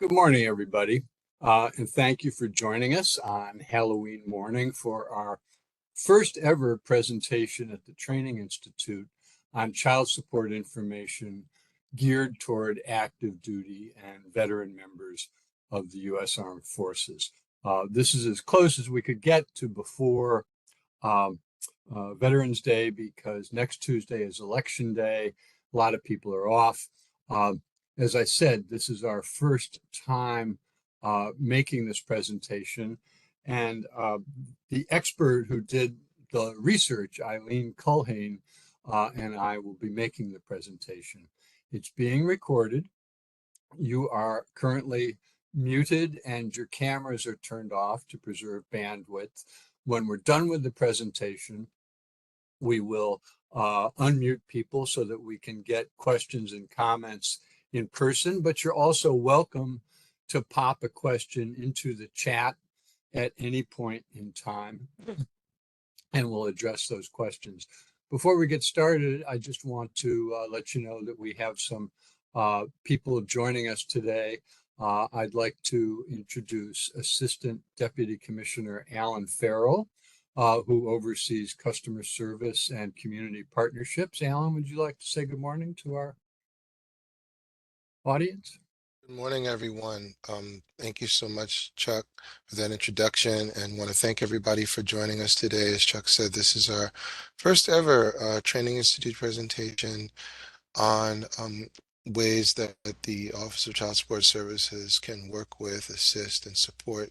Good morning, everybody, and thank you for joining us on Halloween morning for our first ever presentation at the Training Institute on child support information geared toward active duty and veteran members of the U.S. Armed Forces. This is as close as we could get to before um, Veterans Day because next Tuesday is Election Day. A lot of people are off. As I said, this is our first time making this presentation, and the expert who did the research, Eileen Culhane, and I will be making the presentation. It's being recorded. You are currently muted and your cameras are turned off to preserve bandwidth. When we're done with the presentation, we will unmute people so that we can get questions and comments in person, but you're also welcome to pop a question into the chat at any point in time, and we'll address those questions. Before we get started, I just want to let you know that we have some people joining us today. I'd like to introduce Assistant Deputy Commissioner Alan Farrell, who oversees customer service and community partnerships. Alan, would you like to say good morning to our audience? Good morning, everyone. Thank you so much, Chuck, for that introduction, and want to thank everybody for joining us today. As Chuck said, this is our first ever Training Institute presentation on ways that the Office of Child Support Services can work with, assist, and support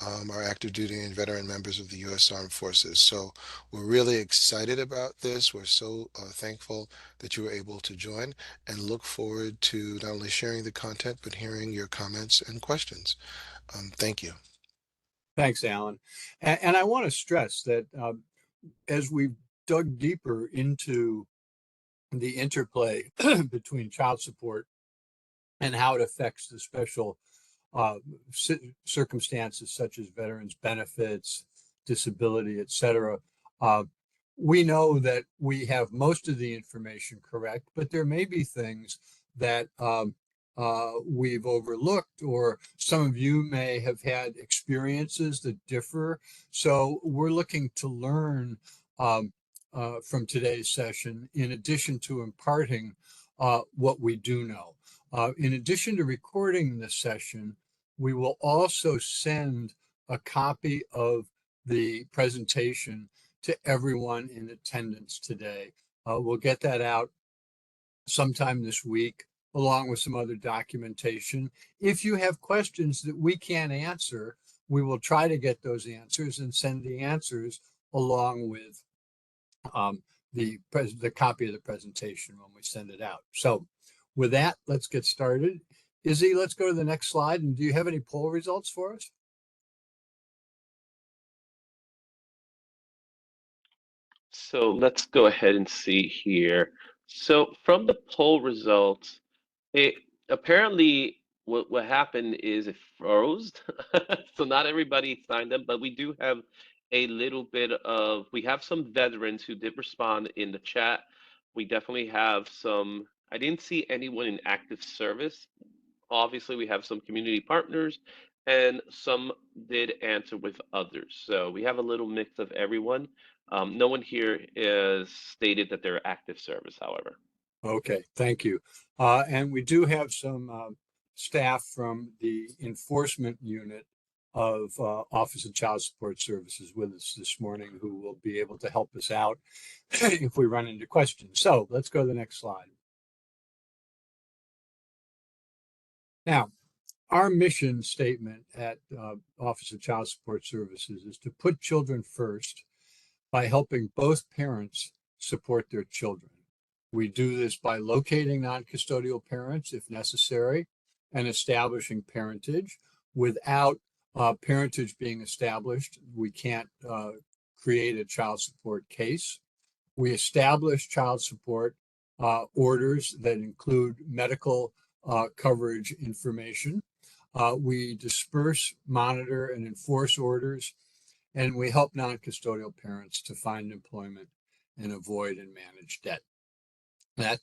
our active duty and veteran members of the U.S. Armed Forces. So we're really excited about this. We're so thankful that you were able to join and look forward to not only sharing the content, but hearing your comments and questions. Thank you. Thanks, Alan. And I want to stress that as we've dug deeper into the interplay between child support and how it affects the special circumstances such as veterans benefits, disability, etc. We know that we have most of the information correct, but there may be things that we've overlooked, or some of you may have had experiences that differ. So we're looking to learn from today's session, in addition to imparting what we do know. In addition to recording this session, we will also send a copy of the presentation to everyone in attendance today. We'll get that out sometime this week, along with some other documentation. If you have questions that we can't answer, we will try to get those answers and send the answers along with the copy of the presentation when we send it out. So with that, let's get started. Izzy, let's go to the next slide. And do you have any poll results for us? So let's go ahead and see here. So from the poll results, it apparently what happened is it froze. So not everybody signed up, but we do have a little bit of, we have some veterans who did respond in the chat. We definitely have some, I didn't see anyone in active service. Obviously, we have some community partners and some did answer with others. So we have a little mix of everyone. No one here is stated that they're active service, however. Okay, thank you. And we do have some staff from the enforcement unit of Office of Child Support Services with us this morning who will be able to help us out if we run into questions. So let's go to the next slide. Now, our mission statement at Office of Child Support Services is to put children first by helping both parents support their children. We do this by locating non-custodial parents if necessary and establishing parentage. Without parentage being established, we can't create a child support case. We establish child support orders that include medical coverage information. We disperse, monitor, and enforce orders, and we help non-custodial parents to find employment and avoid and manage debt. That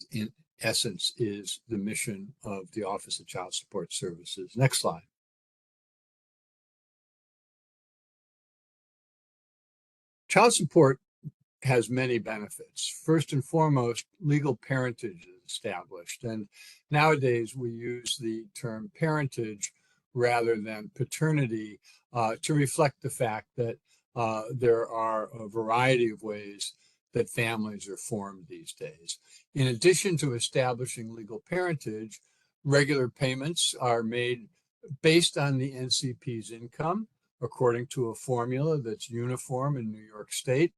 essence, is the mission of the Office of Child Support Services. Next slide. Child support has many benefits. First and foremost, legal parentage is established. And nowadays we use the term parentage rather than paternity to reflect the fact that there are a variety of ways that families are formed these days. In addition to establishing legal parentage, regular payments are made based on the NCP's income, according to a formula that's uniform in New York State.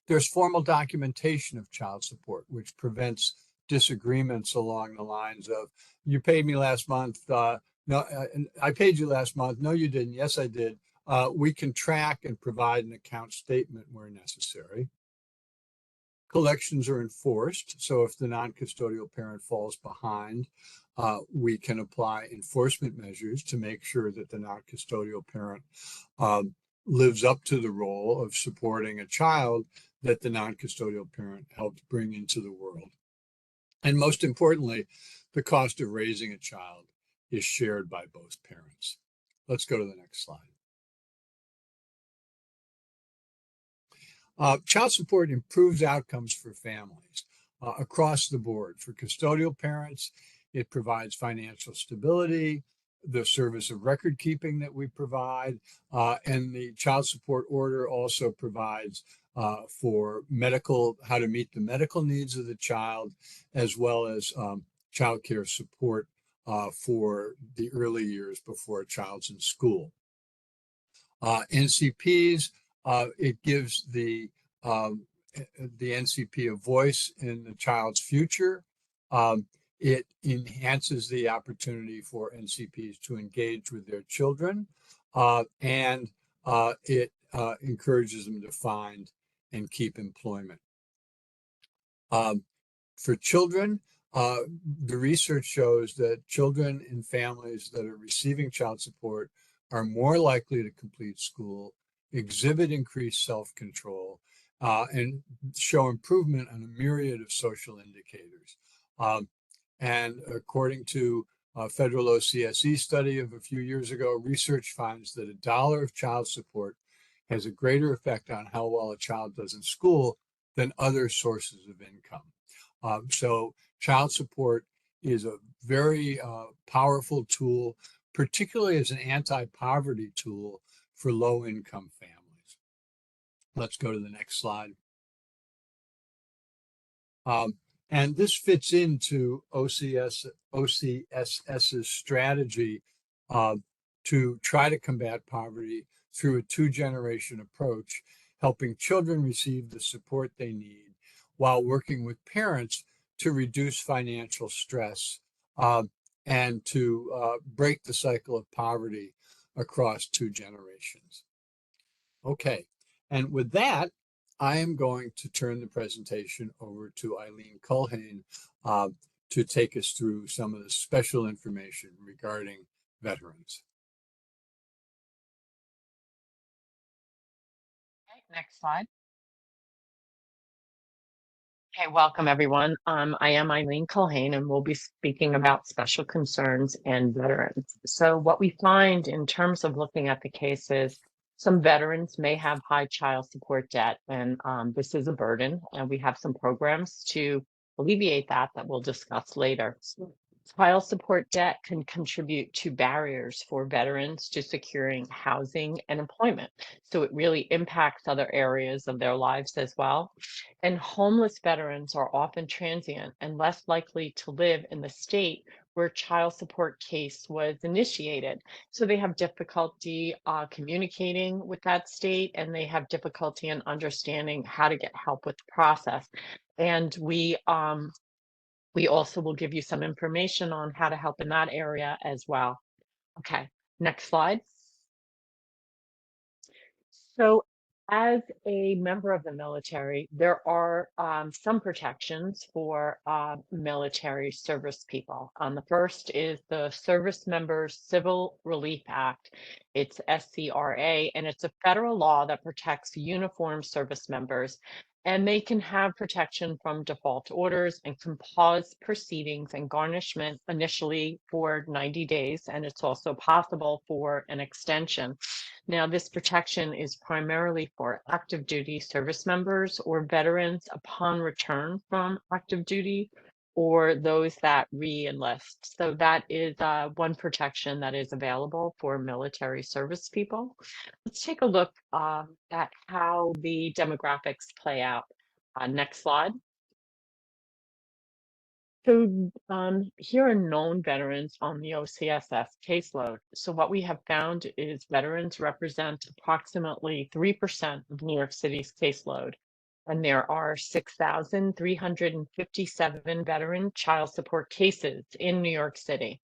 There's formal documentation of child support, which prevents disagreements along the lines of, you paid me last month. No, I paid you last month. No, you didn't. Yes, I did. We can track and provide an account statement where necessary. Collections are enforced. So if the non-custodial parent falls behind, we can apply enforcement measures to make sure that the non-custodial parent lives up to the role of supporting a child that the non-custodial parent helped bring into the world. And most importantly, the cost of raising a child is shared by both parents. Let's go to the next slide. Child support improves outcomes for families across the board. For custodial parents, it provides financial stability, the service of record keeping that we provide, and the child support order also provides for how to meet the medical needs of the child, as well as child care support for the early years before a child's in school. NCPs, it gives the NCP a voice in the child's future. It enhances the opportunity for NCPs to engage with their children, and it encourages them to find and keep employment. For children, the research shows that children in families that are receiving child support are more likely to complete school, exhibit increased self-control, and show improvement on a myriad of social indicators. And according to a federal OCSE study of a few years ago, research finds that $1 of child support has a greater effect on how well a child does in school than other sources of income. So child support is a very powerful tool, particularly as an anti-poverty tool for low-income families. Let's go to the next slide. And this fits into OCSS's strategy to try to combat poverty through a two-generation approach, helping children receive the support they need while working with parents to reduce financial stress and to break the cycle of poverty across two generations. Okay, and with that, I am going to turn the presentation over to Eileen Culhane to take us through some of the special information regarding veterans. Okay, next slide. Okay, welcome everyone. I am Eileen Culhane and we'll be speaking about special concerns and veterans. So what we find in terms of looking at the cases, some veterans may have high child support debt, and this is a burden, and we have some programs to alleviate that we'll discuss later. Child support debt can contribute to barriers for veterans to securing housing and employment. So it really impacts other areas of their lives as well. And homeless veterans are often transient and less likely to live in the state where child support case was initiated. So they have difficulty communicating with that state, and they have difficulty in understanding how to get help with the process. And we also will give you some information on how to help in that area as well. Okay, next slide. So as a member of the military, there are some protections for military service people. The first is the Service Members Civil Relief Act. It's SCRA, and it's a federal law that protects uniformed service members. And they can have protection from default orders and can pause proceedings and garnishment initially for 90 days. And it's also possible for an extension. Now, this protection is primarily for active duty service members or veterans upon return from active duty, or those that re-enlist. So that is one protection that is available for military service people. Let's take a look at how the demographics play out. Next slide. So here are known veterans on the OCSS caseload. So what we have found is veterans represent approximately 3% of New York City's caseload. And there are 6,357 veteran child support cases in New York City.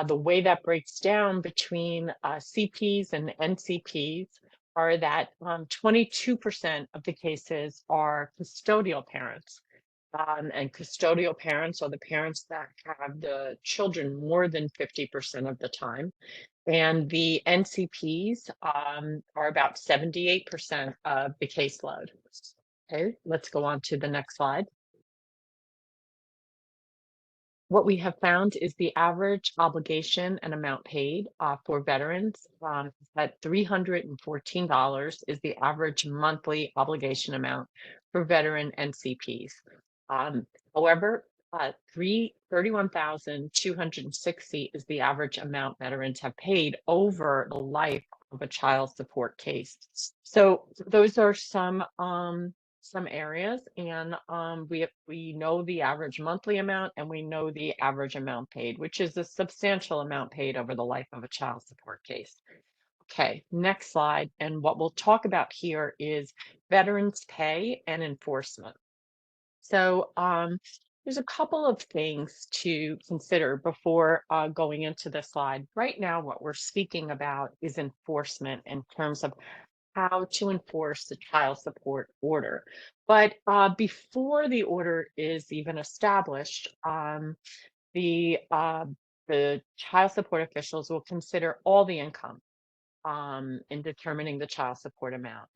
The way that breaks down between CPs and NCPs are that 22% of the cases are custodial parents. And custodial parents are the parents that have the children more than 50% of the time. And the NCPs are about 78% of the caseload. Okay, let's go on to the next slide. What we have found is the average obligation and amount paid for veterans at $314 is the average monthly obligation amount for veteran NCPs. However, 31,260 is the average amount veterans have paid over the life of a child support case. So those are some areas, and we know the average monthly amount and we know the average amount paid, which is a substantial amount paid over the life of a child support case. Okay, next slide. And what we'll talk about here is veterans pay and enforcement. So there's a couple of things to consider before going into the slide. Right now, what we're speaking about is enforcement in terms of how to enforce the child support order. But before the order is even established, the child support officials will consider all the income in determining the child support amount.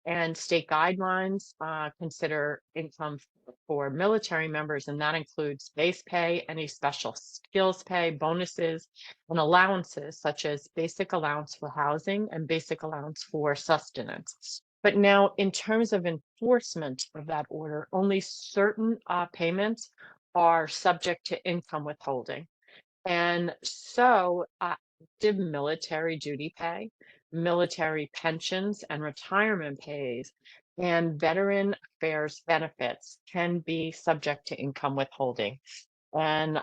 And state guidelines consider income for military members, and that includes base pay, any special skills pay, bonuses, and allowances, such as basic allowance for housing and basic allowance for sustenance. But now, in terms of enforcement of that order, only certain payments are subject to income withholding. And so, active military duty pay, military pensions and retirement pays, and veteran affairs benefits can be subject to income withholding. And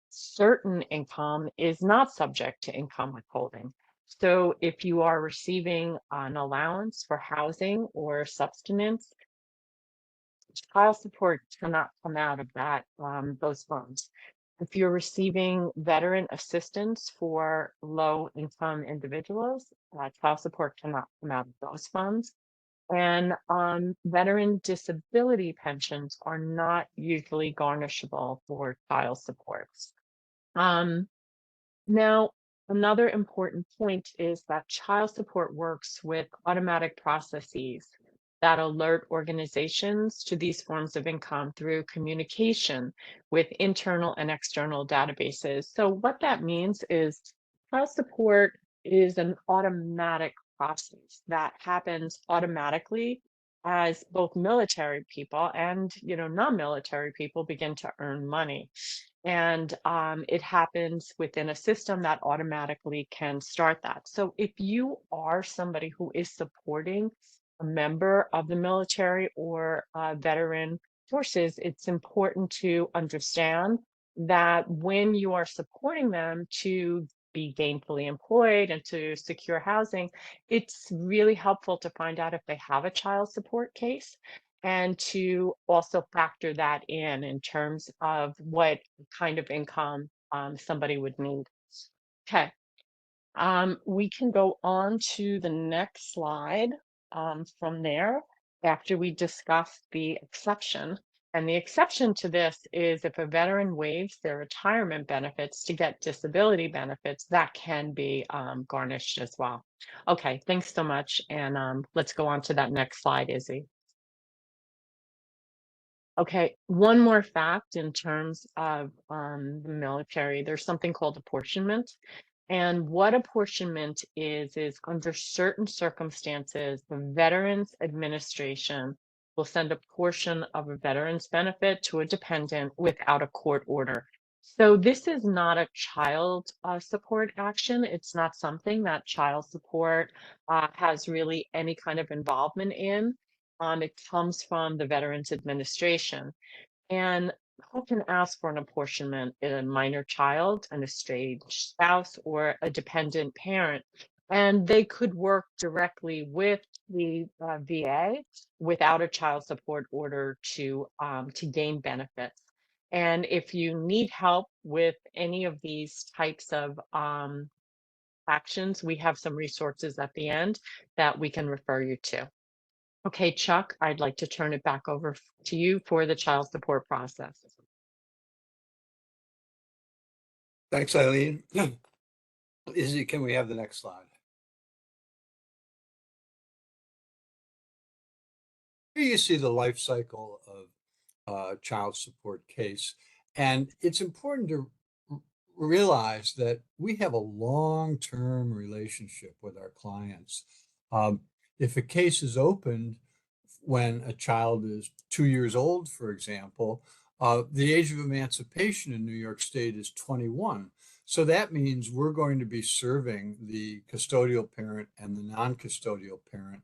certain income is not subject to income withholding. So if you are receiving an allowance for housing or sustenance, child support cannot come out of that those funds. If you're receiving veteran assistance for low income individuals, child support cannot come out of those funds. And veteran disability pensions are not usually garnishable for child supports. Now, another important point is that child support works with automatic processes that alert organizations to these forms of income through communication with internal and external databases. So what that means is child support is an automatic process that happens automatically as both military people and non-military people begin to earn money. And it happens within a system that automatically can start that. So if you are somebody who is supporting a member of the military or veteran forces, it's important to understand that when you are supporting them to be gainfully employed and to secure housing, it's really helpful to find out if they have a child support case and to also factor that in terms of what kind of income somebody would need. Okay, we can go on to the next slide from there after we discuss the exception. And the exception to this is if a veteran waives their retirement benefits to get disability benefits, that can be garnished as well. Okay, thanks so much. And let's go on to that next slide, Izzy. Okay, one more fact in terms of the military, there's something called apportionment. And what apportionment is under certain circumstances, the Veterans Administration will send a portion of a veteran's benefit to a dependent without a court order. So this is not a child support action. It's not something that child support has really any kind of involvement in. It comes from the Veterans Administration. And who can ask for an apportionment? A minor child, an estranged spouse, or a dependent parent. And they could work directly with the VA without a child support order to gain benefits. And if you need help with any of these types of actions, we have some resources at the end that we can refer you to. Okay, Chuck, I'd like to turn it back over to you for the child support process. Thanks, Eileen. Izzy, can we have the next slide? Here you see the life cycle of a child support case. And it's important to realize that we have a long-term relationship with our clients. If a case is opened when a child is 2 years old, for example, the age of emancipation in New York State is 21. So that means we're going to be serving the custodial parent and the non-custodial parent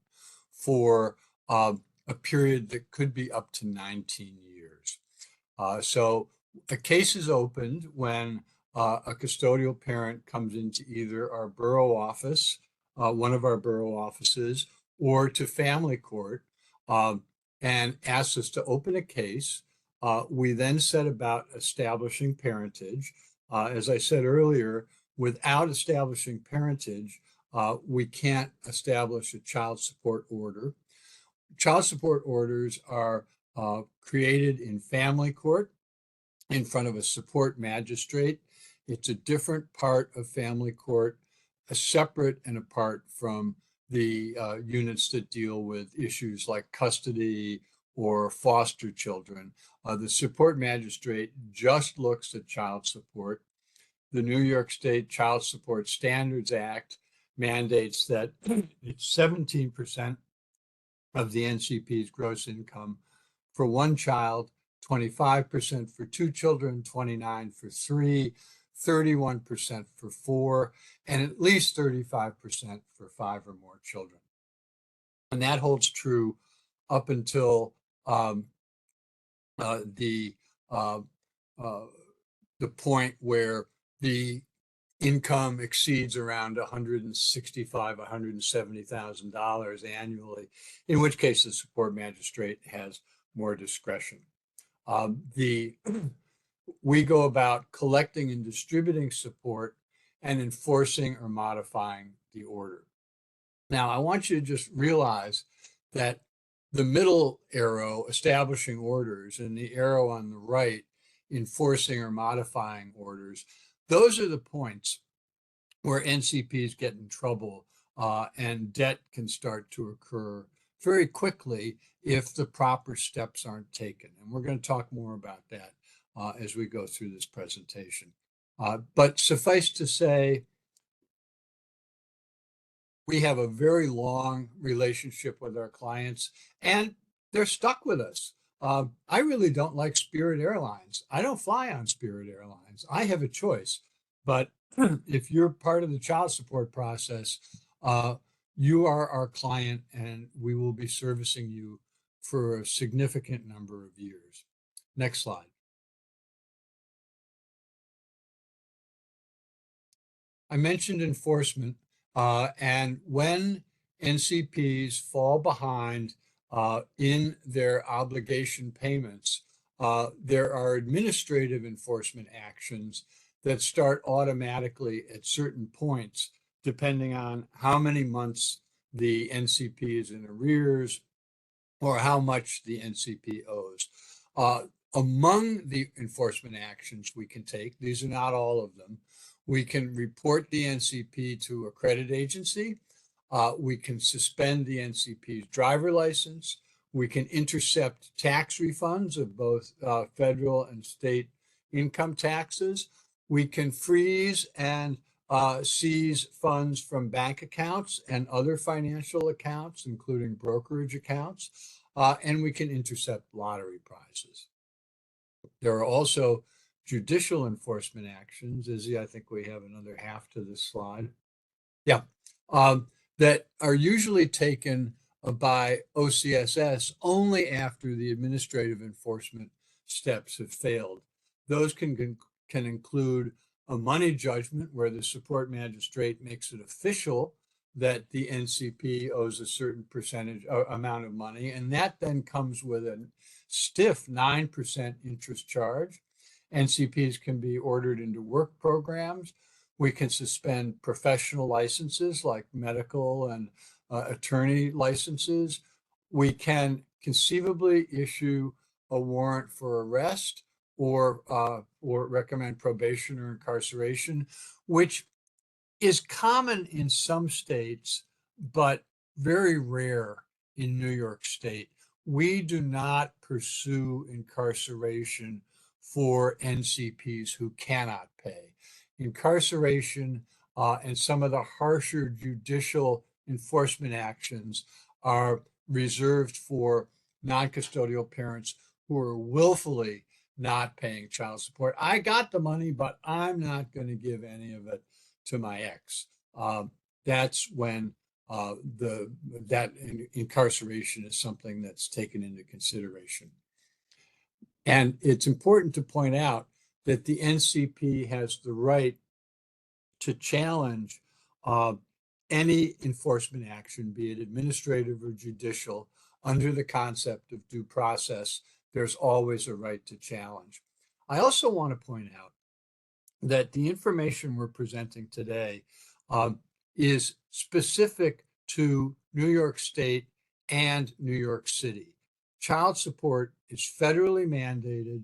for a period that could be up to 19 years. So a case is opened when a custodial parent comes into either our borough office, one of our borough offices, or to family court and asks us to open a case. We then set about establishing parentage. As I said earlier, without establishing parentage, we can't establish a child support order. Child support orders are created in family court in front of a support magistrate. It's a different part of family court, separate and apart from the units that deal with issues like custody or foster children. The support magistrate just looks at child support. The New York State Child Support Standards Act mandates that it's 17% of the NCP's gross income for one child, 25% for two children, 29% for three, 31% for four, and at least 35% for five or more children. And that holds true up until the point where the income exceeds around $165,000, $170,000 annually, in which case the support magistrate has more discretion. We go about collecting and distributing support and enforcing or modifying the order. Now, I want you to just realize that the middle arrow, establishing orders, and the arrow on the right, enforcing or modifying orders, those are the points where NCPs get in trouble and debt can start to occur very quickly if the proper steps aren't taken. And we're going to talk more about that as we go through this presentation. But suffice to say, we have a very long relationship with our clients and they're stuck with us. I really don't like Spirit Airlines. I don't fly on Spirit Airlines. I have a choice, but if you're part of the child support process, you are our client and we will be servicing you for a significant number of years. Next slide. I mentioned enforcement, and when NCPs fall behind in their obligation payments, there are administrative enforcement actions that start automatically at certain points, depending on how many months the NCP is in arrears or how much the NCP owes. Among the enforcement actions we can take, these are not all of them, we can report the NCP to a credit agency. We can suspend the NCP's driver license. We can intercept tax refunds of both federal and state income taxes. We can freeze and seize funds from bank accounts and other financial accounts, including brokerage accounts, and we can intercept lottery prizes. There are also judicial enforcement actions. Izzy, I think we have another half to this slide. Yeah, that are usually taken by OCSS only after the administrative enforcement steps have failed. Those can include a money judgment where the support magistrate makes it official that the NCP owes a certain percentage amount of money, and that then comes with a stiff 9% interest charge. NCPs can be ordered into work programs. We can suspend professional licenses like medical and attorney licenses. We can conceivably issue a warrant for arrest or recommend probation or incarceration, which is common in some states, but very rare in New York State. We do not pursue incarceration for NCPs who cannot pay. Incarceration and some of the harsher judicial enforcement actions are reserved for non-custodial parents who are willfully not paying child support. I got the money, but I'm not going to give any of it to my ex. That's when that incarceration is something that's taken into consideration. And it's important to point out that the NCP has the right to challenge any enforcement action, be it administrative or judicial, under the concept of due process. There's always a right to challenge. I also want to point out that the information we're presenting today is specific to New York State and New York City. Child support is federally mandated,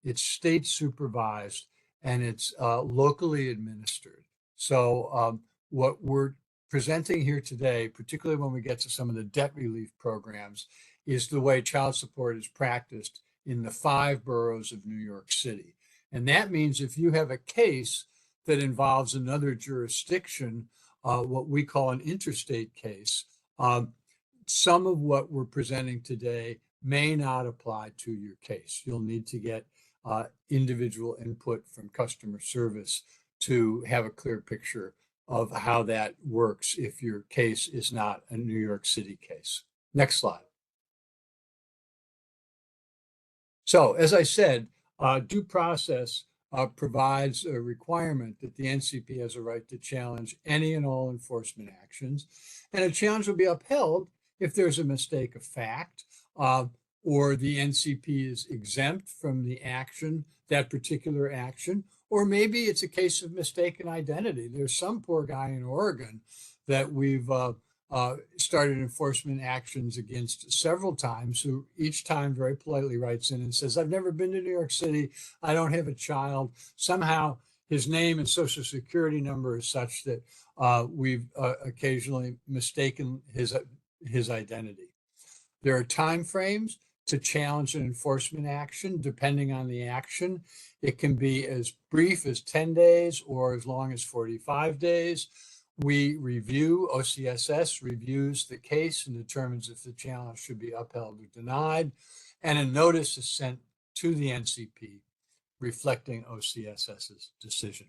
it's state supervised, and it's locally administered. So what we're presenting here today, particularly when we get to some of the debt relief programs, is the way child support is practiced in the 5 boroughs of New York City. And that means if you have a case that involves another jurisdiction, what we call an interstate case, some of what we're presenting today may not apply to your case. You'll need to get individual input from customer service to have a clear picture of how that works if your case is not a New York City case. Next slide. So, as I said, due process provides a requirement that the NCP has a right to challenge any and all enforcement actions, and a challenge will be upheld if there's a mistake of fact, or the NCP is exempt from the action, that particular action, or maybe it's a case of mistaken identity. There's some poor guy in Oregon that we've started enforcement actions against several times, who each time very politely writes in and says, I've never been to New York City, I don't have a child. Somehow his name and social security number is such that we've occasionally mistaken his identity. There are time frames to challenge an enforcement action depending on the action. It can be as brief as 10 days or as long as 45 days. We review, OCSS reviews the case and determines if the challenge should be upheld or denied, and a notice is sent to the NCP reflecting OCSS's decision.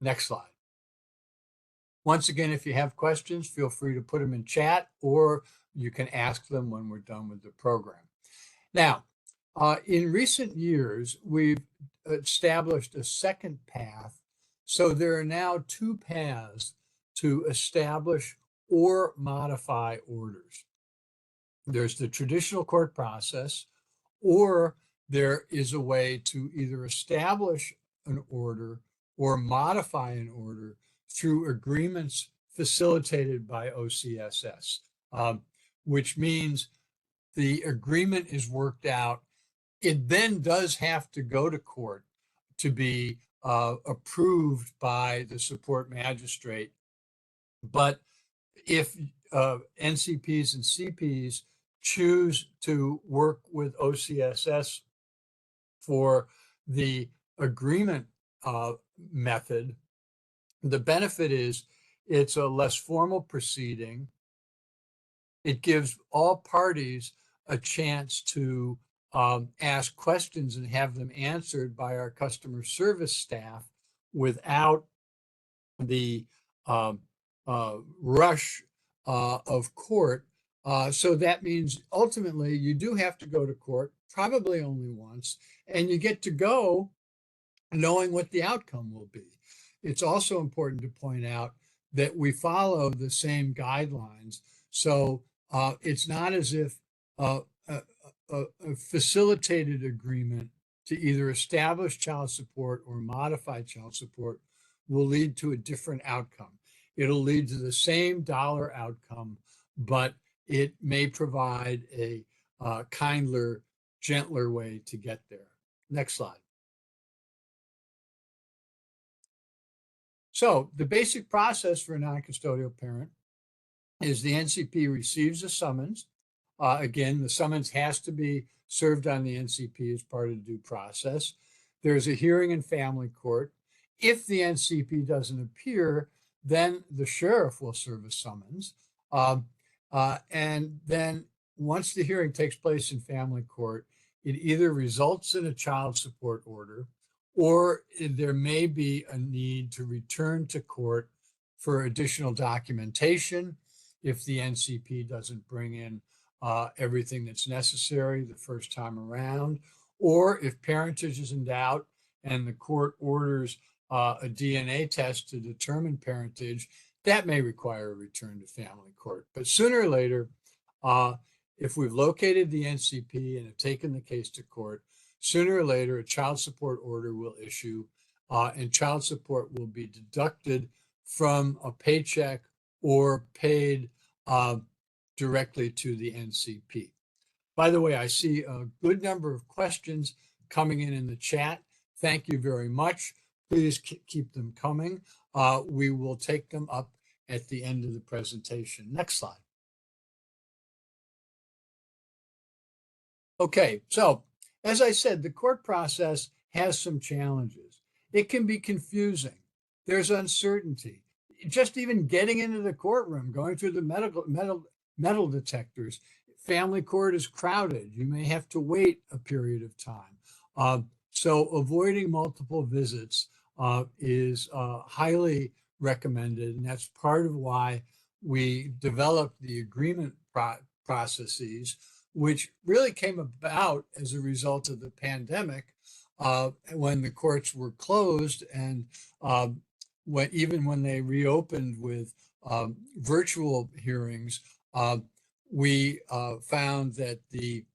Next slide. Once again, if you have questions, feel free to put them in chat, or you can ask them when we're done with the program. Now, in recent years, we've established a second path. So there are now 2 paths to establish or modify orders. There's the traditional court process, or there is a way to either establish an order or modify an order through agreements facilitated by OCSS, which means the agreement is worked out. It then does have to go to court to be approved by the support magistrate. But if NCPs and CPs choose to work with OCSS for the agreement method, the benefit is it's a less formal proceeding. It gives all parties a chance to ask questions and have them answered by our customer service staff without the rush of court. So that means ultimately you do have to go to court, probably only once, and you get to go knowing what the outcome will be. It's also important to point out that we follow the same guidelines. So it's not as if a facilitated agreement to either establish child support or modify child support will lead to a different outcome. It'll lead to the same dollar outcome, but it may provide a kinder, gentler way to get there. Next slide. So the basic process for a non-custodial parent is the NCP receives a summons. Again, the summons has to be served on the NCP as part of the due process. There's a hearing in family court. If the NCP doesn't appear, then the sheriff will serve a summons. And then once the hearing takes place in family court, it either results in a child support order, or there may be a need to return to court for additional documentation if the NCP doesn't bring in everything that's necessary the first time around, or if parentage is in doubt and the court orders a DNA test to determine parentage, that may require a return to family court. But sooner or later, if we've located the NCP and have taken the case to court, sooner or later, a child support order will issue and child support will be deducted from a paycheck or paid directly to the NCP. By the way, I see a good number of questions coming in the chat. Thank you very much. Please keep them coming. We will take them up at the end of the presentation. Next slide. Okay, so as I said, the court process has some challenges. It can be confusing. There's uncertainty. Just even getting into the courtroom, going through the metal detectors, family court is crowded. You may have to wait a period of time. So avoiding multiple visits is highly recommended, and that's part of why we developed the agreement processes, which really came about as a result of the pandemic, when the courts were closed, and even when they reopened with virtual hearings, we found that the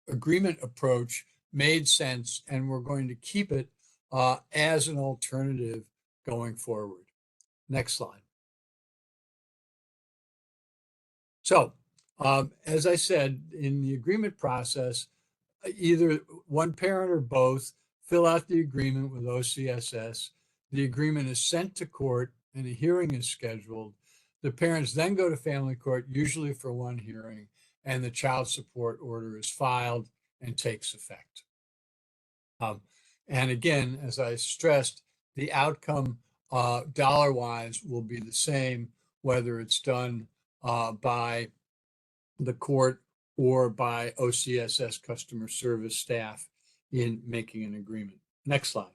agreement approach made sense, and we're going to keep it as an alternative going forward. Next slide. So, as I said, in the agreement process, either one parent or both fill out the agreement with OCSS. The agreement is sent to court and a hearing is scheduled. The parents then go to family court, usually for one hearing, and the child support order is filed and takes effect. And again, as I stressed, the outcome dollar-wise will be the same, whether it's done by the court or by OCSS customer service staff in making an agreement. Next slide.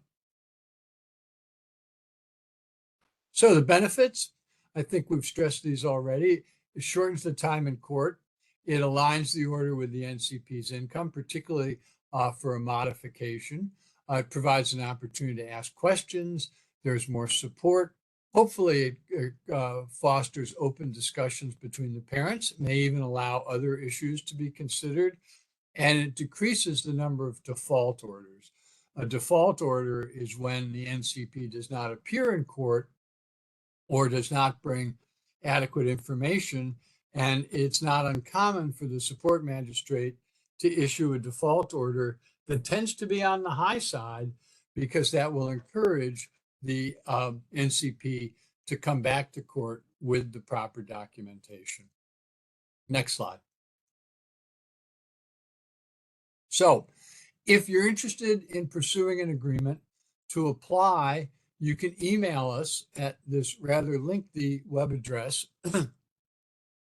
So the benefits, I think we've stressed these already. It shortens the time in court. It aligns the order with the NCP's income, particularly for a modification. It provides an opportunity to ask questions. There's more support. Hopefully, it fosters open discussions between the parents. It may even allow other issues to be considered. And it decreases the number of default orders. A default order is when the NCP does not appear in court or does not bring adequate information. And it's not uncommon for the support magistrate to issue a default order that tends to be on the high side, because that will encourage the NCP to come back to court with the proper documentation. Next slide. So if you're interested in pursuing an agreement to apply, you can email us at this rather lengthy web address. And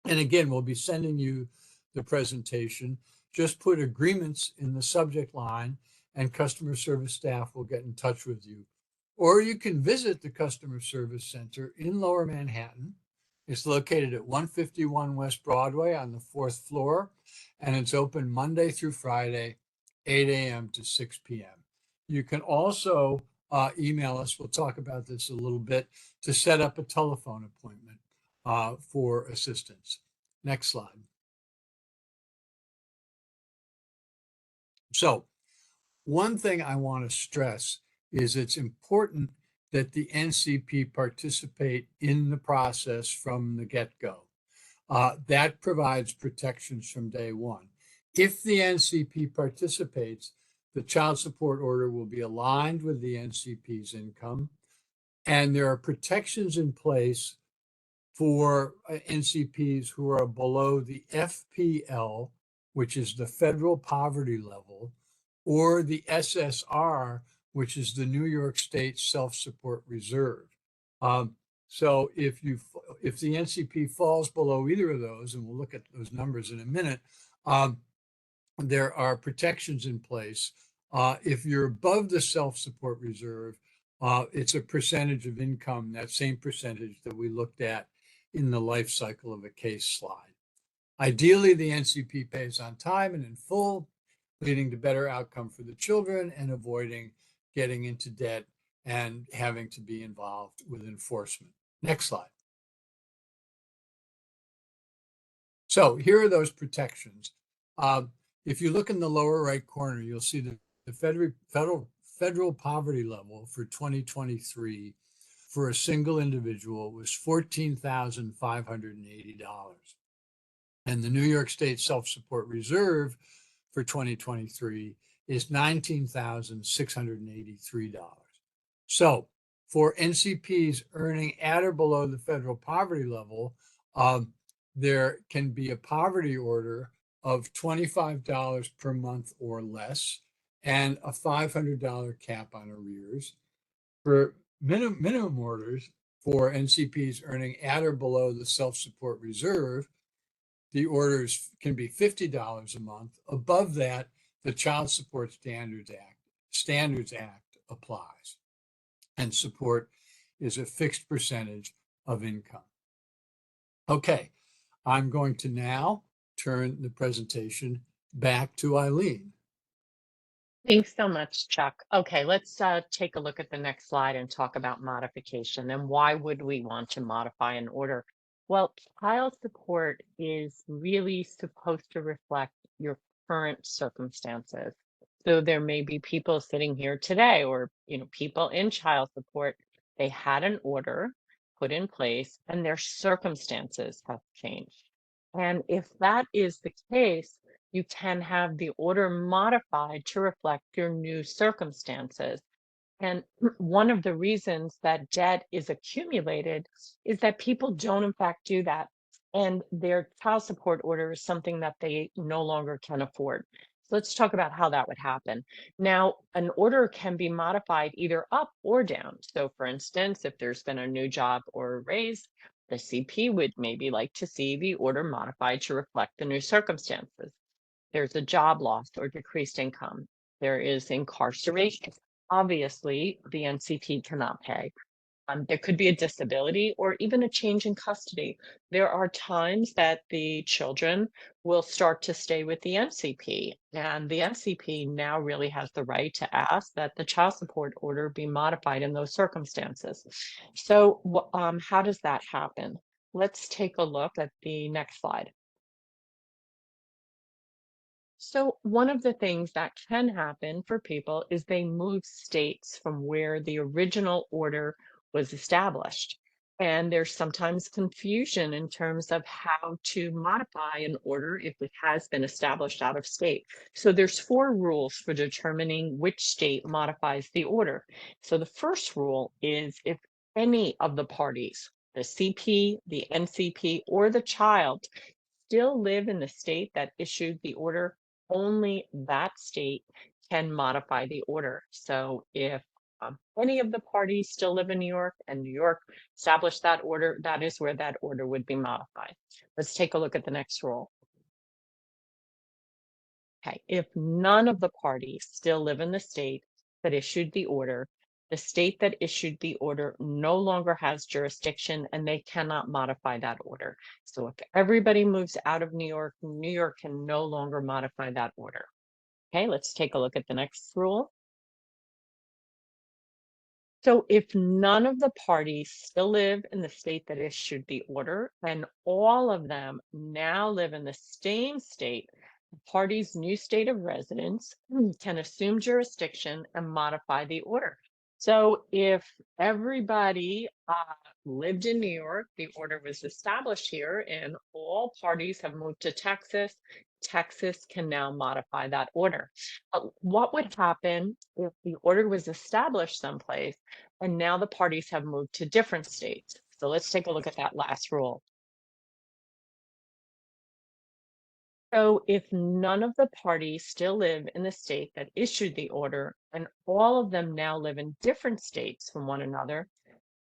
again, we'll be sending you the presentation. Just put agreements in the subject line and customer service staff will get in touch with you. Or you can visit the Customer Service Center in Lower Manhattan. It's located at 151 West Broadway on the 4th floor, and it's open Monday through Friday, 8 a.m. to 6 p.m. You can also email us, we'll talk about this a little bit, to set up a telephone appointment for assistance. Next slide. So one thing I want to stress is it's important that the NCP participate in the process from the get-go. That provides protections from day one. If the NCP participates, the child support order will be aligned with the NCP's income, and there are protections in place for NCPs who are below the FPL, which is the federal poverty level, or the SSR, which is the New York State Self-Support Reserve. So if the NCP falls below either of those, and we'll look at those numbers in a minute, there are protections in place. If you're above the self-support reserve, it's a percentage of income, that same percentage that we looked at in the life cycle of a case slide. Ideally, the NCP pays on time and in full, leading to better outcome for the children and avoiding getting into debt and having to be involved with enforcement. Next slide. So here are those protections. If you look in the lower right corner, you'll see the federal poverty level for 2023 for a single individual was $14,580. And the New York State Self-Support Reserve for 2023 is $19,683. So for NCPs earning at or below the federal poverty level, there can be a poverty order of $25 per month or less and a $500 cap on arrears. For minimum orders for NCPs earning at or below the self-support reserve, the orders can be $50 a month. Above that, the Child Support Standards Act applies, and support is a fixed percentage of income. Okay, I'm going to now turn the presentation back to Eileen. Thanks so much, Chuck. Okay, let's take a look at the next slide and talk about modification and why would we want to modify an order? Well, child support is really supposed to reflect your current circumstances. So there may be people sitting here today or, people in child support, they had an order put in place and their circumstances have changed. And if that is the case, you can have the order modified to reflect your new circumstances. And one of the reasons that debt is accumulated is that people don't, in fact, do that. And their child support order is something that they no longer can afford. So let's talk about how that would happen. Now, an order can be modified either up or down. So, for instance, if there's been a new job or a raise, the CP would maybe like to see the order modified to reflect the new circumstances. There's a job loss or decreased income. There is incarceration. Obviously, the NCP cannot pay. There could be a disability or even a change in custody. There are times that the children will start to stay with the NCP, and the NCP now really has the right to ask that the child support order be modified in those circumstances. So how does that happen? Let's take a look at the next slide. So one of the things that can happen for people is they move states from where the original order was established. And there's sometimes confusion in terms of how to modify an order if it has been established out of state. So there's 4 rules for determining which state modifies the order. So the first rule is if any of the parties, the CP, the NCP, or the child still live in the state that issued the order, only that state can modify the order. So if any of the parties still live in New York and New York established that order, that is where that order would be modified. Let's take a look at the next rule. Okay, if none of the parties still live in the state that issued the order, the state that issued the order no longer has jurisdiction and they cannot modify that order. So if everybody moves out of New York can no longer modify that order. Okay, let's take a look at the next rule. So if none of the parties still live in the state that issued the order, and all of them now live in the same state, the party's new state of residence can assume jurisdiction and modify the order. So if everybody lived in New York, the order was established here, and all parties have moved to Texas, Texas can now modify that order. What would happen if the order was established someplace and now the parties have moved to different states? So let's take a look at that last rule. So if none of the parties still live in the state that issued the order and all of them now live in different states from one another,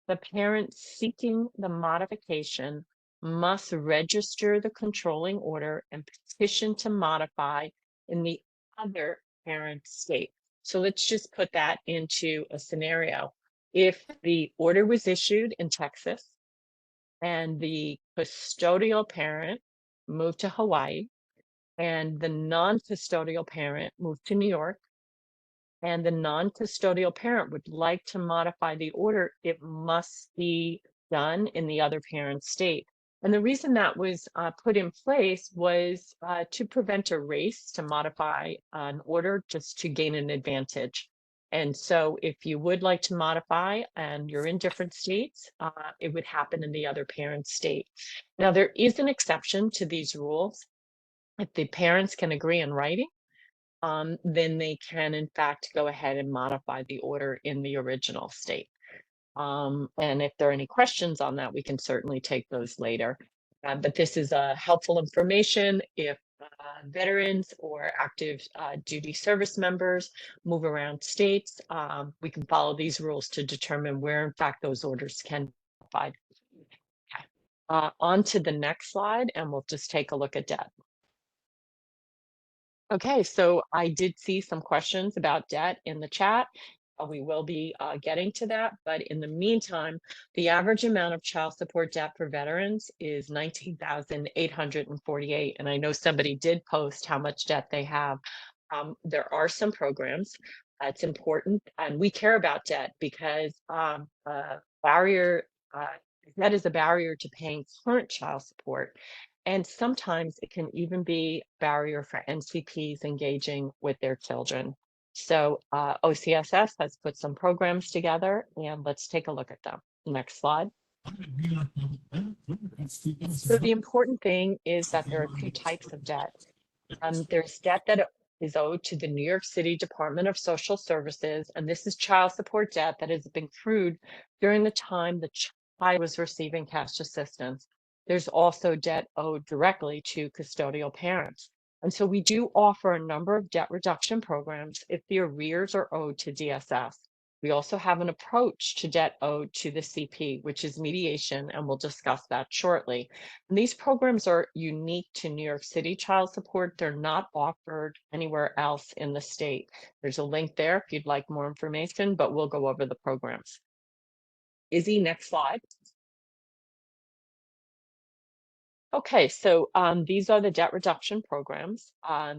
the parent seeking the modification must register the controlling order and petition to modify in the other parent state. So let's just put that into a scenario. If the order was issued in Texas and the custodial parent moved to Hawaii and the non-custodial parent moved to New York, and the non-custodial parent would like to modify the order, it must be done in the other parent state. And the reason that was put in place was to prevent a race to modify an order just to gain an advantage. And so if you would like to modify and you're in different states, it would happen in the other parent state. Now, there is an exception to these rules. If the parents can agree in writing, then they can in fact go ahead and modify the order in the original state. And if there are any questions on that, we can certainly take those later. But this is helpful information if veterans or active duty service members move around states. We can follow these rules to determine where in fact those orders can be modified. Okay. On to the next slide, and we'll just take a look at debt. Okay, so I did see some questions about debt in the chat. We will be getting to that, but in the meantime, the average amount of child support debt for veterans is $19,848. And I know somebody did post how much debt they have. There are some programs. It's important, and we care about debt because barrier debt is a barrier to paying current child support. And sometimes it can even be a barrier for NCPs engaging with their children. So OCSS has put some programs together, and let's take a look at them. Next slide. So the important thing is that there are two types of debt. There's debt that is owed to the New York City Department of Social Services, and this is child support debt that has been accrued during the time the child was receiving cash assistance. There's also debt owed directly to custodial parents. And so we do offer a number of debt reduction programs if the arrears are owed to DSS. We also have an approach to debt owed to the CP, which is mediation, and we'll discuss that shortly. And these programs are unique to New York City child support. They're not offered anywhere else in the state. There's a link there if you'd like more information, but we'll go over the programs. Izzy, next slide. Okay, so these are the debt reduction programs.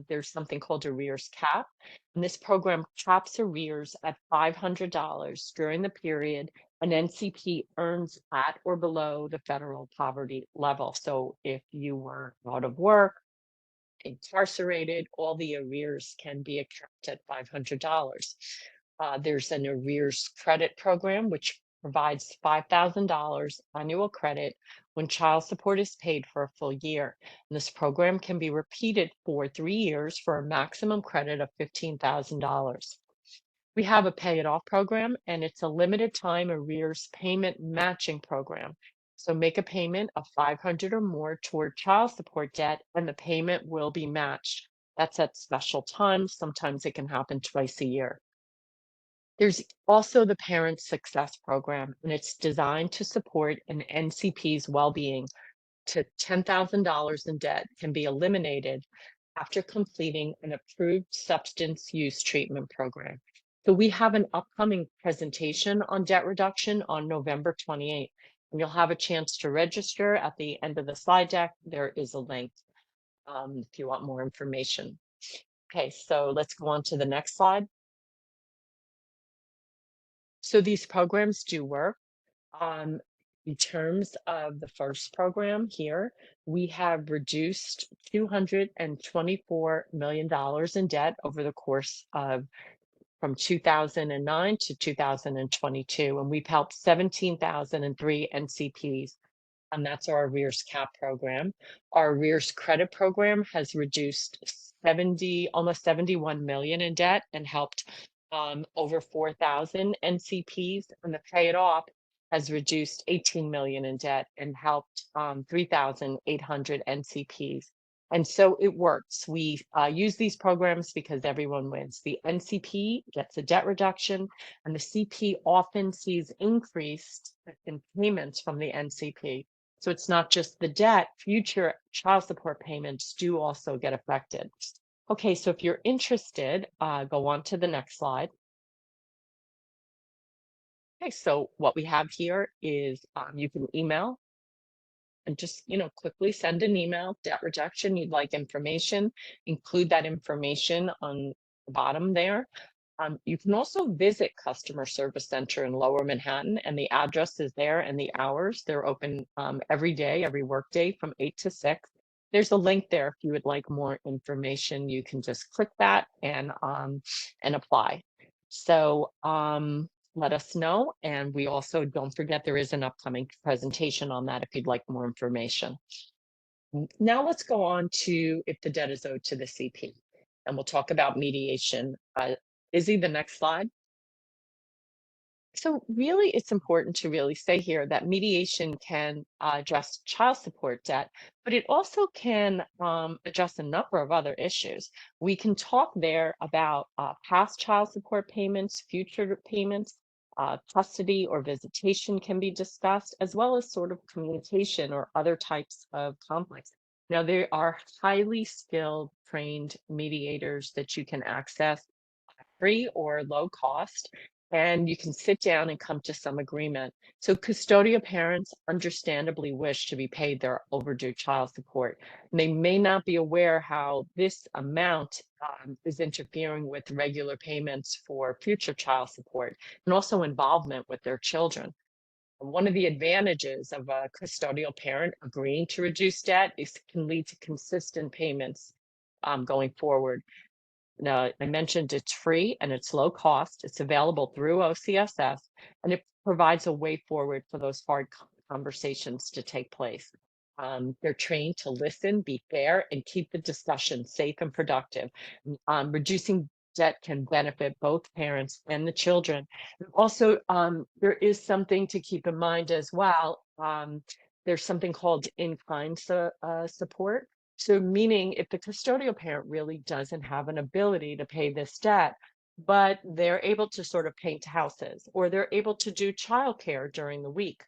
There's something called arrears cap, and this program caps arrears at $500 during the period an NCP earns at or below the federal poverty level. So if you were out of work, incarcerated, all the arrears can be capped at $500. There's an arrears credit program, which provides $5,000 annual credit when child support is paid for a full year. And this program can be repeated for 3 years for a maximum credit of $15,000. We have a pay it off program, and it's a limited time arrears payment matching program. So make a payment of $500 or more toward child support debt, and the payment will be matched. That's at special times. Sometimes it can happen twice a year. There's also the Parent Success Program, and it's designed to support an NCP's well-being to $10,000 in debt can be eliminated after completing an approved substance use treatment program. So we have an upcoming presentation on debt reduction on November 28th, and you'll have a chance to register at the end of the slide deck. There is a link if you want more information. Okay, so let's go on to the next slide. So these programs do work. In terms of the first program here, we have reduced $224 million in debt over the course of from 2009 to 2022, and we've helped 17,003 NCPs, and that's our arrears cap program. Our arrears credit program has reduced almost 71 million in debt and helped over 4,000 NCPs, and the Pay It Off has reduced 18 million in debt and helped 3,800 NCPs. And so it works. We use these programs because everyone wins. The NCP gets a debt reduction, and the CP often sees increased in payments from the NCP. So it's not just the debt, future child support payments do also get affected. Okay, so if you're interested, go on to the next slide. Okay, so what we have here is you can email and just, quickly send an email, debt reduction, you'd like information, include that information on the bottom there. You can also visit Customer Service Center in Lower Manhattan, and the address is there and the hours. They're open every day, every workday from 8 to 6. There's a link there if you would like more information. You can just click that and apply. So let us know. And we also don't forget there is an upcoming presentation on that if you'd like more information. Now let's go on to if the debt is owed to the CP, and we'll talk about mediation. Izzy, the next slide. So really, it's important to really say here that mediation can address child support debt, but it also can address a number of other issues. We can talk there about past child support payments, future payments, custody or visitation can be discussed, as well as sort of communication or other types of conflicts. Now, there are highly skilled, trained mediators that you can access free or low cost, and you can sit down and come to some agreement. So custodial parents understandably wish to be paid their overdue child support. And they may not be aware how this amount is interfering with regular payments for future child support and also involvement with their children. One of the advantages of a custodial parent agreeing to reduce debt is it can lead to consistent payments going forward. Now, I mentioned it's free and it's low cost. It's available through OCSS, and it provides a way forward for those hard conversations to take place. They're trained to listen, be fair, and keep the discussion safe and productive. Reducing debt can benefit both parents and the children. And also, there is something to keep in mind as well. There's something called in-kind support. So meaning if the custodial parent really doesn't have an ability to pay this debt, but they're able to sort of paint houses or they're able to do childcare during the week,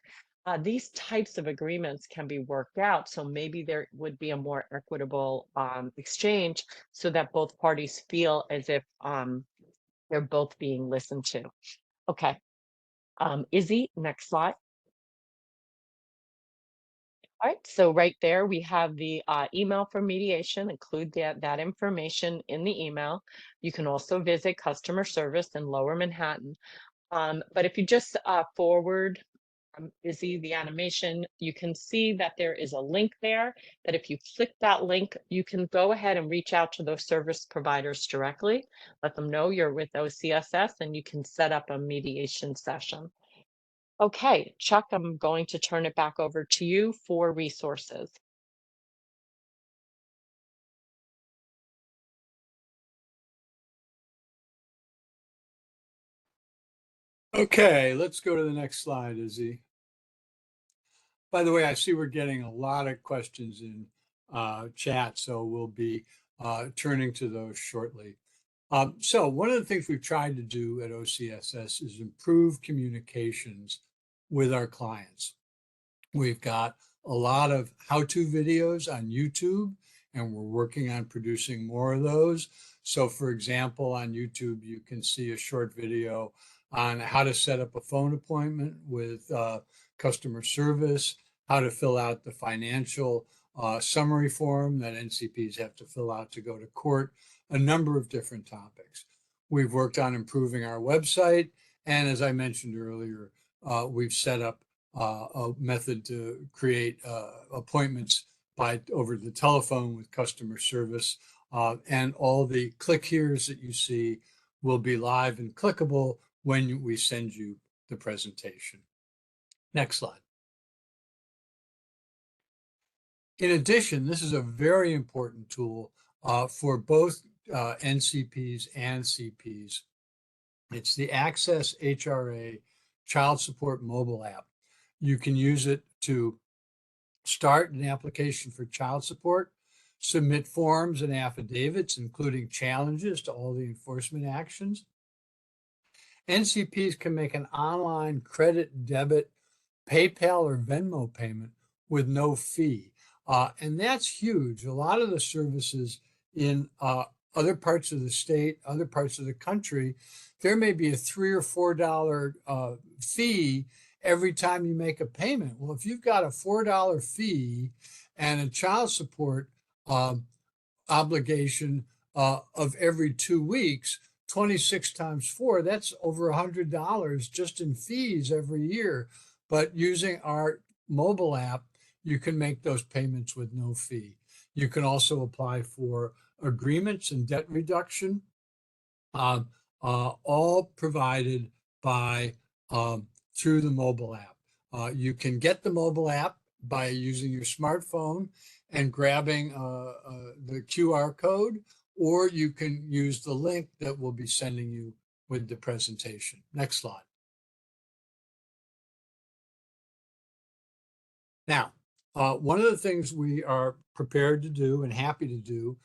these types of agreements can be worked out. So maybe there would be a more equitable exchange so that both parties feel as if they're both being listened to. Okay. Izzy, next slide. All right, so right there we have the email for mediation, include that information in the email. You can also visit customer service in Lower Manhattan. But if you just forward Izzy the animation, you can see that there is a link there that if you click that link, you can go ahead and reach out to those service providers directly, let them know you're with OCSS, and you can set up a mediation session. Okay, Chuck, I'm going to turn it back over to you for resources. Okay, let's go to the next slide, Izzy. By the way, I see we're getting a lot of questions in chat, so we'll be turning to those shortly. So one of the things we've tried to do at OCSS is improve communications with our clients. We've got a lot of how-to videos on YouTube, and we're working on producing more of those. So for example, on YouTube, you can see a short video on how to set up a phone appointment with customer service, how to fill out the financial summary form that NCPs have to fill out to go to court, a number of different topics. We've worked on improving our website. And as I mentioned earlier, we've set up a method to create appointments over the telephone with customer service. And all the click here's that you see will be live and clickable when we send you the presentation. Next slide. In addition, this is a very important tool for both NCPs and CPs. It's the Access HRA Child Support mobile app. You can use it to start an application for child support, submit forms and affidavits, including challenges to all the enforcement actions. NCPs can make an online credit, debit, PayPal, or Venmo payment with no fee. And that's huge. A lot of the services in other parts of the state, other parts of the country, there may be a $3 or $4 fee every time you make a payment. Well, if you've got a $4 fee and a child support obligation of every 2 weeks, 26 times 4, that's over $100 just in fees every year. But using our mobile app, you can make those payments with no fee. You can also apply for agreements and debt reduction, all provided by through the mobile app. You can get the mobile app by using your smartphone and grabbing the QR code, or you can use the link that we'll be sending you with the presentation. Next slide. Now, one of the things we are prepared to do and happy to do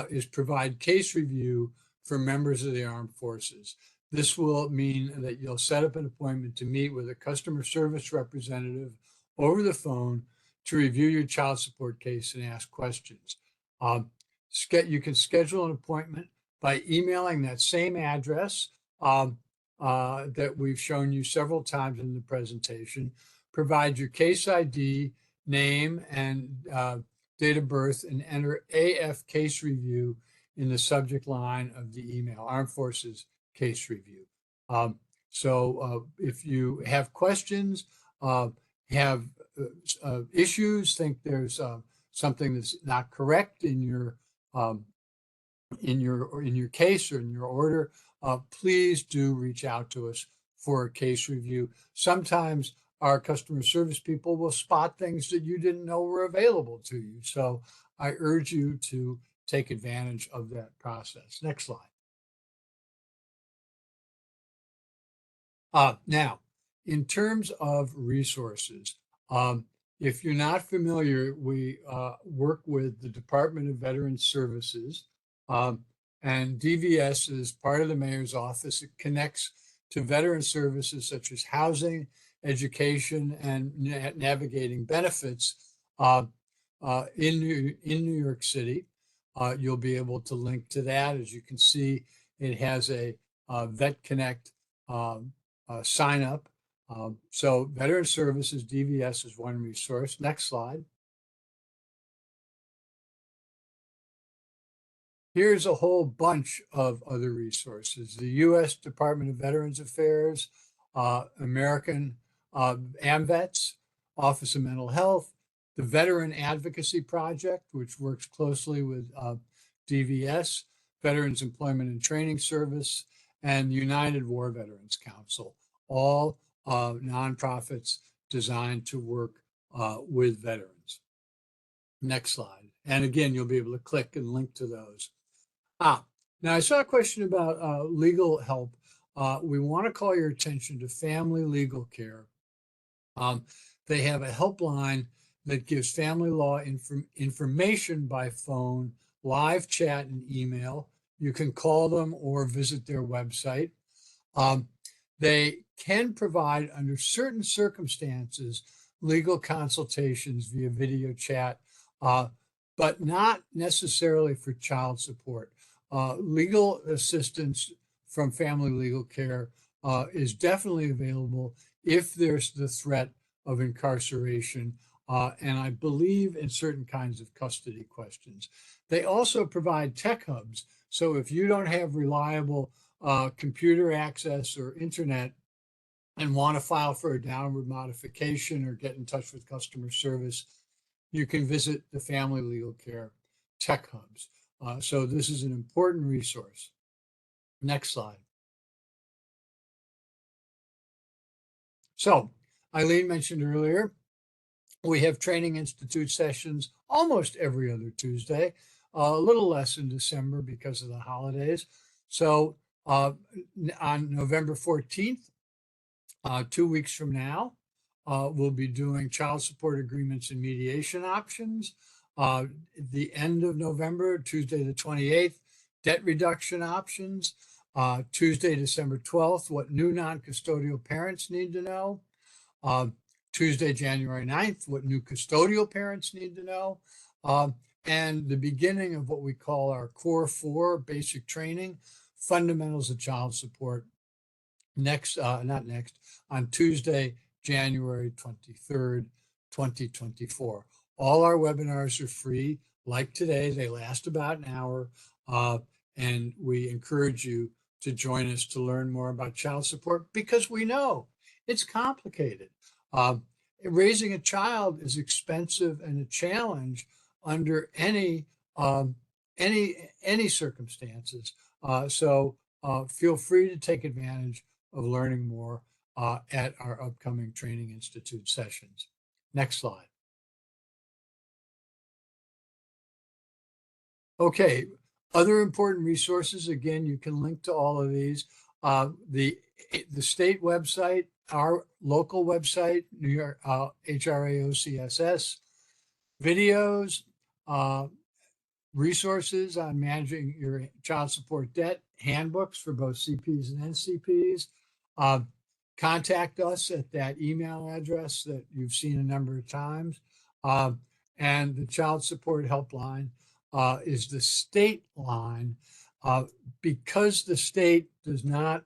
is provide case review for members of the armed forces. This will mean that you'll set up an appointment to meet with a customer service representative over the phone to review your child support case and ask questions. You can schedule an appointment by emailing that same address that we've shown you several times in the presentation. Provide your case ID, name, and date of birth, and enter AF case review in the subject line of the email, Armed Forces Case Review. So if you have questions, have issues, think there's something that's not correct in your case or in your order, please do reach out to us for a case review. Sometimes our customer service people will spot things that you didn't know were available to you. So I urge you to take advantage of that process. Next slide. Now, in terms of resources, if you're not familiar, we work with the Department of Veterans Services, and DVS is part of the mayor's office. It connects to veteran services such as housing, education, and navigating benefits in New York City. You'll be able to link to that. As you can see, it has a Vet Connect sign up. So Veteran Services, DVS is one resource. Next slide. Here's a whole bunch of other resources. The U.S. Department of Veterans Affairs, American AMVETS, Office of Mental Health, the Veteran Advocacy Project, which works closely with DVS, Veterans Employment and Training Service, and the United War Veterans Council, all nonprofits designed to work with veterans. Next slide. And again, you'll be able to click and link to those. Now I saw a question about legal help. We want to call your attention to Family Legal Care. They have a helpline that gives family law information by phone live chat and email. You can call them or visit their website. They can provide, under certain circumstances, legal consultations via video chat, but not necessarily for child support. Legal assistance from Family Legal Care is definitely available if there's the threat of incarceration, and I believe in certain kinds of custody questions. They also provide tech hubs. So if you don't have reliable computer access or internet and want to file for a downward modification or get in touch with customer service, you can visit the Family Legal Care tech hubs. So this is an important resource. Next slide. So Eileen mentioned earlier, we have Training Institute sessions almost every other Tuesday, a little less in December because of the holidays. So on November 14th, 2 weeks from now, we'll be doing child support agreements and mediation options. The end of November, Tuesday the 28th, debt reduction options. Tuesday, December 12th, what new non-custodial parents need to know. Tuesday, January 9th, what new custodial parents need to know. And the beginning of what we call our Core 4 basic training, fundamentals of child support. On Tuesday, January 23rd, 2024. All our webinars are free. Like today, they last about an hour. And we encourage you to join us to learn more about child support because we know it's complicated. Raising a child is expensive and a challenge under any circumstances. So feel free to take advantage of learning more at our upcoming Training Institute sessions. Next slide. Okay, other important resources. Again, you can link to all of these. The state website, our local website, New York HRAOCSS, videos, resources on managing your child support debt, handbooks for both CPs and NCPs. Contact us at that email address that you've seen a number of times. And the child support helpline is the state line. Because the state does not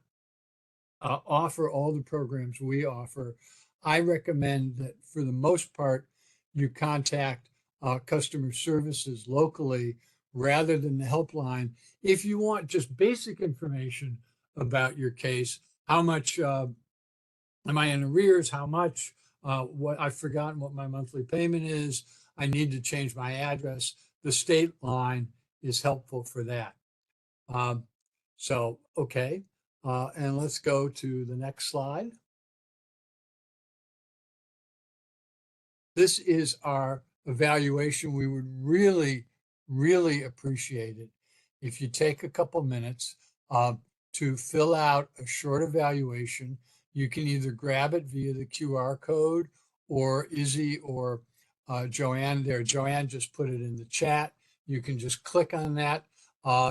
offer all the programs we offer, I recommend that for the most part, you contact customer services locally rather than the helpline. If you want just basic information about your case, how much am I in arrears? How much? What I've forgotten what my monthly payment is. I need to change my address. The state line is helpful for that. Okay. And let's go to the next slide. This is our evaluation. We would really, really appreciate it if you take a couple minutes to fill out a short evaluation. You can either grab it via the QR code, or Izzy or Joanne there. Joanne just put it in the chat. You can just click on that.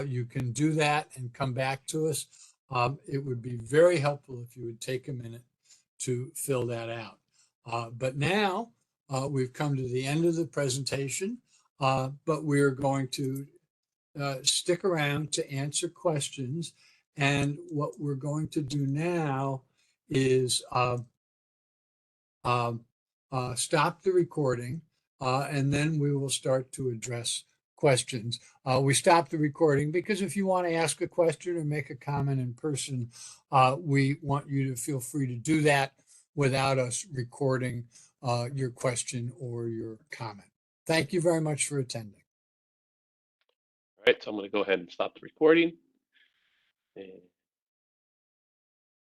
You can do that and come back to us. It would be very helpful if you would take a minute to fill that out. But now we've come to the end of the presentation, but we're going to stick around to answer questions. And what we're going to do now is stop the recording, and then we will start to address questions. We stop the recording because if you want to ask a question or make a comment in person, we want you to feel free to do that without us recording your question or your comment. Thank you very much for attending. All right, so I'm going to go ahead and stop the recording. And